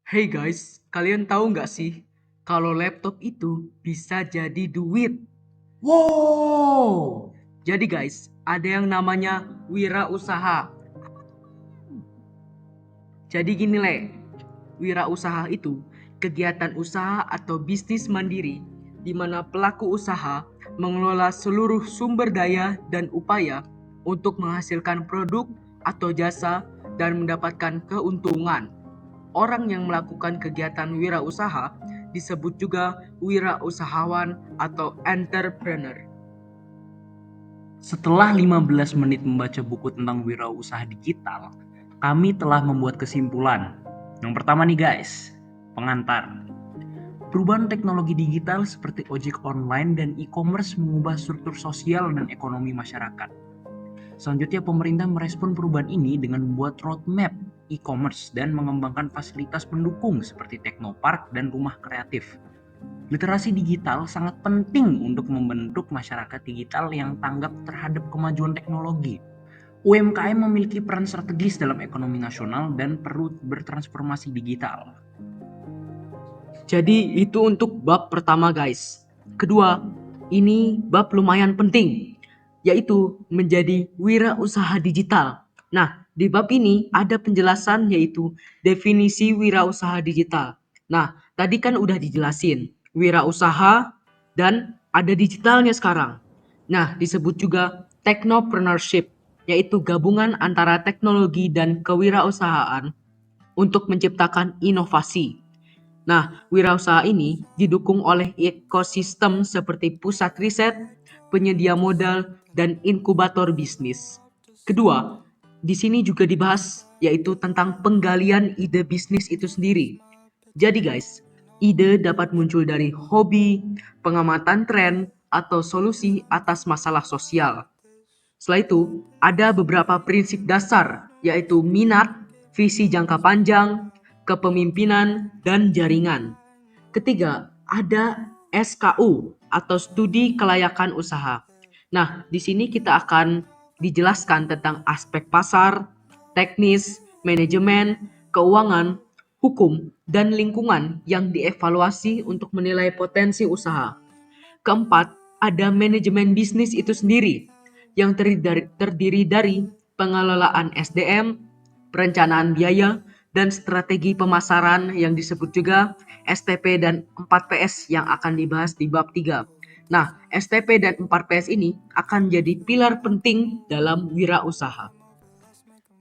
Hey guys, kalian tahu nggak sih kalau laptop itu bisa jadi duit? Wow! Jadi guys, ada yang namanya wirausaha. Jadi gini wirausaha itu kegiatan usaha atau bisnis mandiri di mana pelaku usaha mengelola seluruh sumber daya dan upaya untuk menghasilkan produk atau jasa dan mendapatkan keuntungan. Orang yang melakukan kegiatan wirausaha disebut juga wirausahawan atau entrepreneur. Setelah 15 menit membaca buku tentang wirausaha digital, kami telah membuat kesimpulan. Yang pertama nih guys, pengantar. Perubahan teknologi digital seperti ojek online dan e-commerce mengubah struktur sosial dan ekonomi masyarakat. Selanjutnya pemerintah merespon perubahan ini dengan membuat roadmap e-commerce dan mengembangkan fasilitas pendukung seperti teknopark dan rumah kreatif. Literasi digital sangat penting untuk membentuk masyarakat digital yang tanggap terhadap kemajuan teknologi. UMKM memiliki peran strategis dalam ekonomi nasional dan perlu bertransformasi digital. Jadi itu untuk bab pertama guys. Kedua, ini bab lumayan penting, yaitu menjadi wirausaha digital. Nah, di bab ini ada penjelasan yaitu definisi wirausaha digital. Nah, tadi kan udah dijelasin wirausaha dan ada digitalnya sekarang. Nah, disebut juga technopreneurship, yaitu gabungan antara teknologi dan kewirausahaan untuk menciptakan inovasi. Nah, wirausaha ini didukung oleh ekosistem seperti pusat riset, penyedia modal, dan inkubator bisnis. Kedua, di sini juga dibahas yaitu tentang penggalian ide bisnis itu sendiri. Jadi guys, ide dapat muncul dari hobi, pengamatan tren, atau solusi atas masalah sosial. Setelah itu, ada beberapa prinsip dasar, yaitu minat, visi jangka panjang, kepemimpinan, dan jaringan. Ketiga, ada SKU atau studi kelayakan usaha. Nah, di sini kita akan dijelaskan tentang aspek pasar, teknis, manajemen, keuangan, hukum, dan lingkungan yang dievaluasi untuk menilai potensi usaha. Keempat, ada manajemen bisnis itu sendiri yang terdiri dari pengelolaan SDM, perencanaan biaya, dan strategi pemasaran yang disebut juga STP dan 4PS yang akan dibahas di bab 3. Nah, STP dan 4PS ini akan jadi pilar penting dalam wirausaha.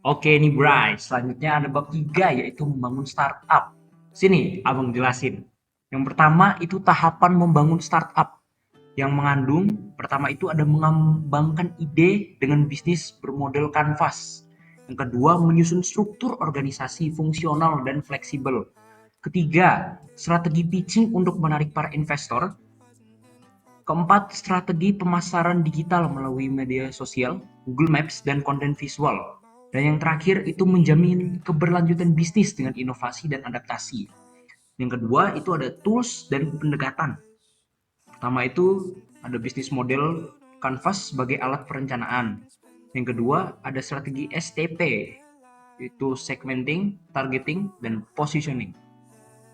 Oke nih Bray, selanjutnya ada bab 3 yaitu membangun startup. Sini abang jelasin. Yang pertama itu tahapan membangun startup. Yang mengandung pertama itu ada mengembangkan ide dengan bisnis bermodel kanvas. Yang kedua, menyusun struktur organisasi fungsional dan fleksibel. Ketiga, strategi pitching untuk menarik para investor. Keempat, strategi pemasaran digital melalui media sosial, Google Maps, dan konten visual. Dan yang terakhir itu menjamin keberlanjutan bisnis dengan inovasi dan adaptasi. Yang kedua itu ada tools dan pendekatan. Pertama itu ada bisnis model Canvas sebagai alat perencanaan. Yang kedua ada strategi STP, itu segmenting, targeting, dan positioning.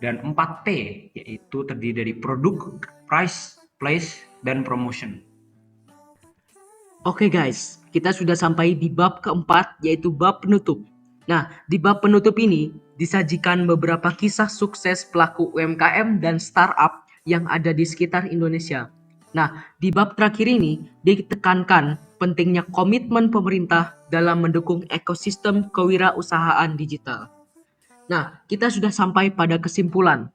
Dan 4P yaitu terdiri dari produk, price, place, dan promotion. Oke guys, kita sudah sampai di bab keempat yaitu bab penutup. Nah, di bab penutup ini disajikan beberapa kisah sukses pelaku UMKM dan startup yang ada di sekitar Indonesia. Nah, di bab terakhir ini ditekankan pentingnya komitmen pemerintah dalam mendukung ekosistem kewirausahaan digital. Nah, kita sudah sampai pada kesimpulan.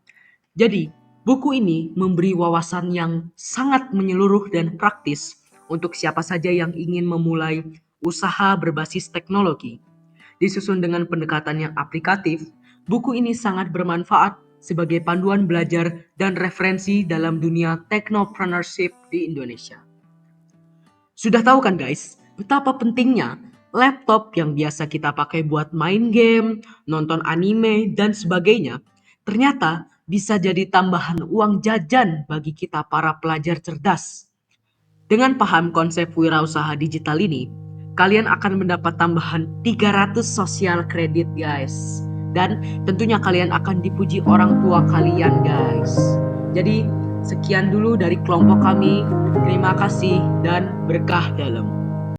Jadi, buku ini memberi wawasan yang sangat menyeluruh dan praktis untuk siapa saja yang ingin memulai usaha berbasis teknologi. Disusun dengan pendekatan yang aplikatif, buku ini sangat bermanfaat sebagai panduan belajar dan referensi dalam dunia technopreneurship di Indonesia. Sudah tahu kan guys, betapa pentingnya laptop yang biasa kita pakai buat main game, nonton anime, dan sebagainya, ternyata bisa jadi tambahan uang jajan bagi kita para pelajar cerdas. Dengan paham konsep wirausaha digital ini, kalian akan mendapat tambahan 300 sosial kredit guys. dan tentunya kalian akan dipuji orang tua kalian, guys. Jadi sekian dulu dari kelompok kami. Terima kasih dan berkah dalam.